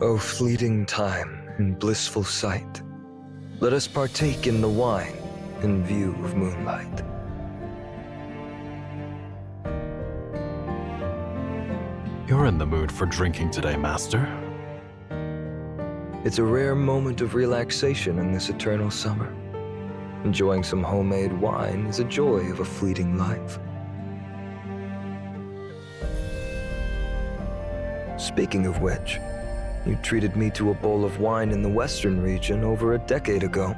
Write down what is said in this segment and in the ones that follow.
O fleeting time and blissful sight, let us partake in the wine in view of moonlight. You're in the mood for drinking today, Master. It's a rare moment of relaxation in this eternal summer. Enjoying some homemade wine is a joy of a fleeting life. Speaking of which, you treated me to a bowl of wine in the Western region over a decade ago.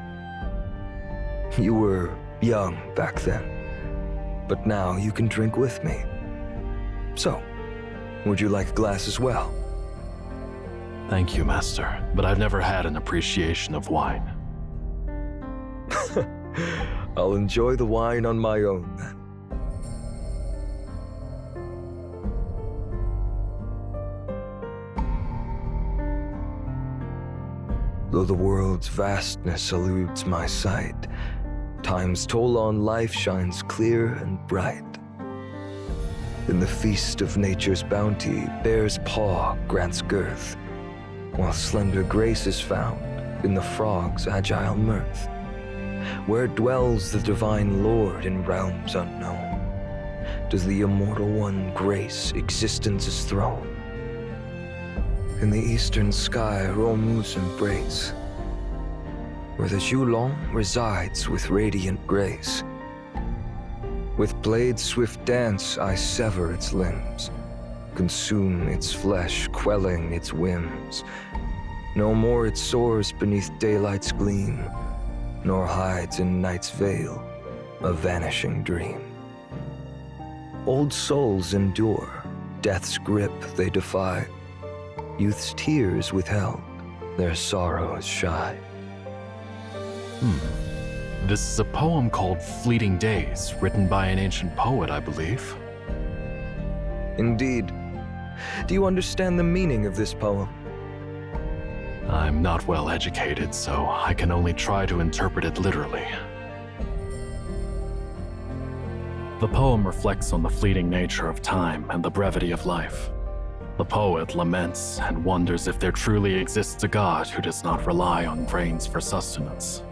You were young back then, but now you can drink with me. So, would you like a glass as well? Thank you, Master, but I've never had an appreciation of wine. I'll enjoy the wine on my own then. Though the world's vastness eludes my sight, time's toll on life shines clear and bright. In the feast of nature's bounty, bear's paw grants girth, while slender grace is found in the frog's agile mirth. Where dwells the divine Lord in realms unknown, does the immortal one grace existence's throne. In the eastern sky, Romu's embrace, where the Zhulong resides with radiant grace. With blade's swift dance, I sever its limbs, consume its flesh, quelling its whims. No more it soars beneath daylight's gleam, nor hides in night's veil a vanishing dream. Old souls endure, death's grip they defy. Youth's tears withheld, their sorrows shy. This is a poem called Fleeting Days, written by an ancient poet, I believe. Indeed. Do you understand the meaning of this poem? I'm not well educated, so I can only try to interpret it literally. The poem reflects on the fleeting nature of time and the brevity of life. The poet laments and wonders if there truly exists a god who does not rely on grains for sustenance.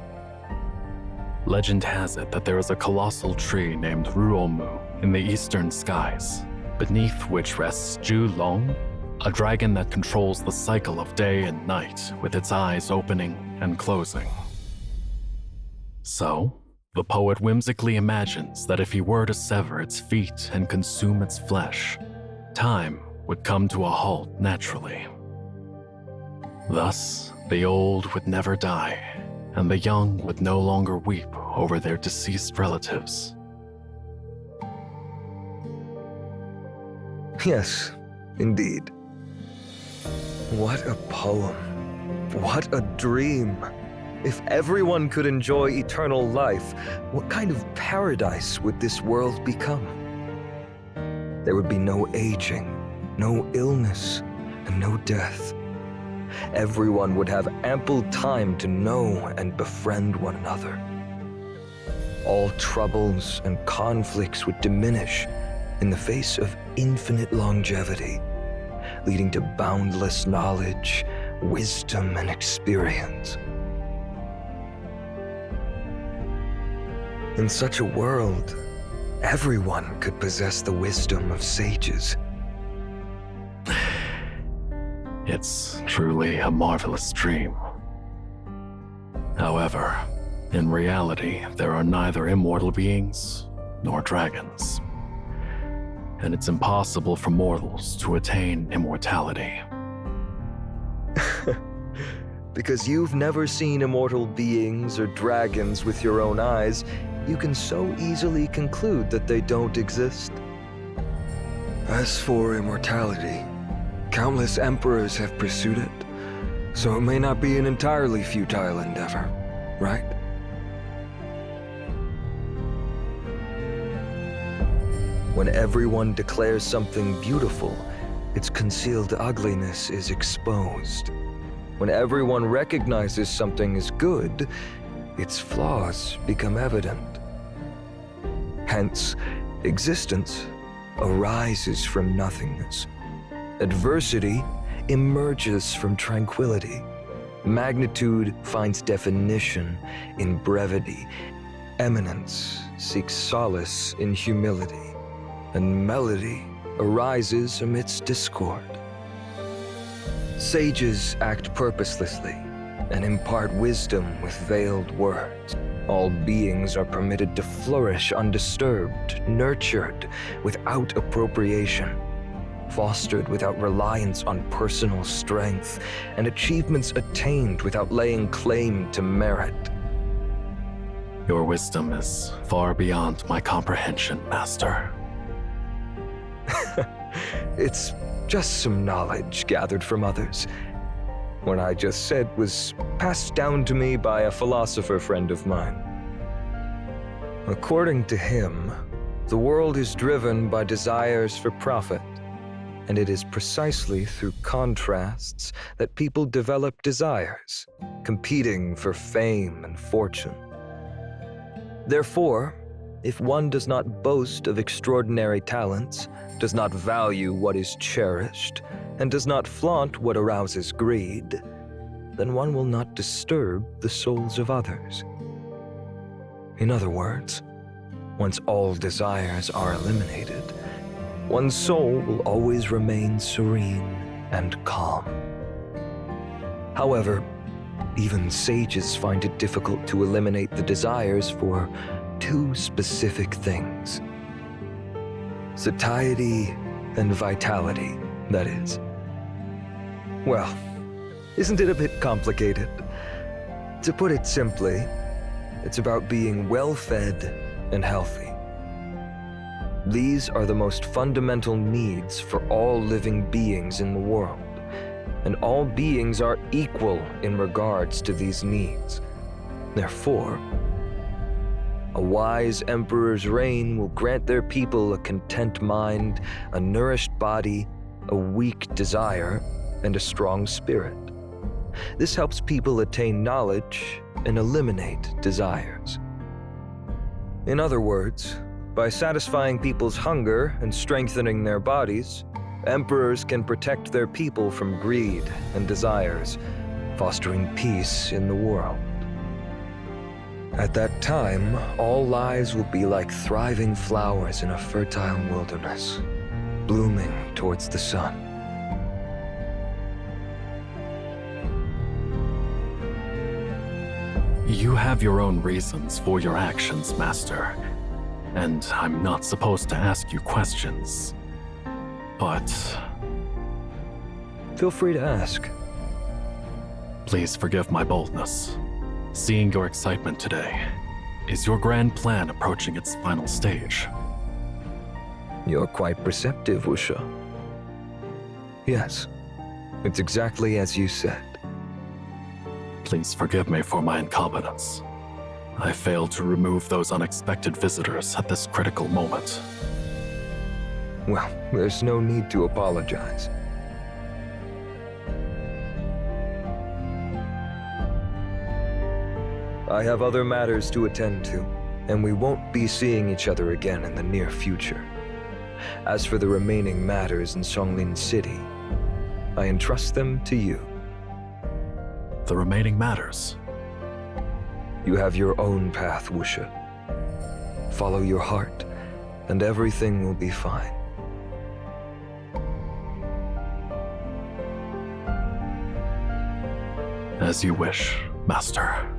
Legend has it that there is a colossal tree named Ruomu in the eastern skies, beneath which rests Zhulong, a dragon that controls the cycle of day and night with its eyes opening and closing. So, the poet whimsically imagines that if he were to sever its feet and consume its flesh, time would come to a halt naturally. Thus, the old would never die, and the young would no longer weep over their deceased relatives. Yes, indeed. What a poem. What a dream. If everyone could enjoy eternal life, what kind of paradise would this world become? There would be no aging, no illness, and no death. Everyone would have ample time to know and befriend one another. All troubles and conflicts would diminish in the face of infinite longevity, leading to boundless knowledge, wisdom, and experience. In such a world, everyone could possess the wisdom of sages. It's truly a marvelous dream. However, in reality, there are neither immortal beings nor dragons, and it's impossible for mortals to attain immortality. Because you've never seen immortal beings or dragons with your own eyes, you can so easily conclude that they don't exist. As for immortality, countless emperors have pursued it, so it may not be an entirely futile endeavor, right? When everyone declares something beautiful, its concealed ugliness is exposed. When everyone recognizes something is good, its flaws become evident. Hence, existence arises from nothingness. Adversity emerges from tranquility. Magnitude finds definition in brevity. Eminence seeks solace in humility. And melody arises amidst discord. Sages act purposelessly and impart wisdom with veiled words. All beings are permitted to flourish undisturbed, nurtured without appropriation, fostered without reliance on personal strength, and achievements attained without laying claim to merit. Your wisdom is far beyond my comprehension, Master. It's just some knowledge gathered from others. What I just said was passed down to me by a philosopher friend of mine. According to him, the world is driven by desires for profit, and it is precisely through contrasts that people develop desires, competing for fame and fortune. Therefore, if one does not boast of extraordinary talents, does not value what is cherished, and does not flaunt what arouses greed, then one will not disturb the souls of others. In other words, once all desires are eliminated, one's soul will always remain serene and calm. However, even sages find it difficult to eliminate the desires for two specific things: satiety and vitality, that is. Well, isn't it a bit complicated? To put it simply, it's about being well-fed and healthy. These are the most fundamental needs for all living beings in the world, and all beings are equal in regards to these needs. Therefore, a wise emperor's reign will grant their people a content mind, a nourished body, a weak desire, and a strong spirit. This helps people attain knowledge and eliminate desires. In other words, by satisfying people's hunger and strengthening their bodies, emperors can protect their people from greed and desires, fostering peace in the world. At that time, all lives will be like thriving flowers in a fertile wilderness, blooming towards the sun. You have your own reasons for your actions, Master, and I'm not supposed to ask you questions. But Feel free to ask. please forgive my boldness. Seeing your excitement today, is your grand plan approaching its final stage? You're quite perceptive, Wuxia. Yes, it's exactly as you said. Please forgive me for my incompetence. I failed to remove those unexpected visitors at this critical moment. Well, there's no need to apologize. I have other matters to attend to, and we won't be seeing each other again in the near future. As for the remaining matters in Songlin City, I entrust them to you. The remaining matters. You have your own path, Wuxia. Follow your heart, and everything will be fine. As you wish, Master.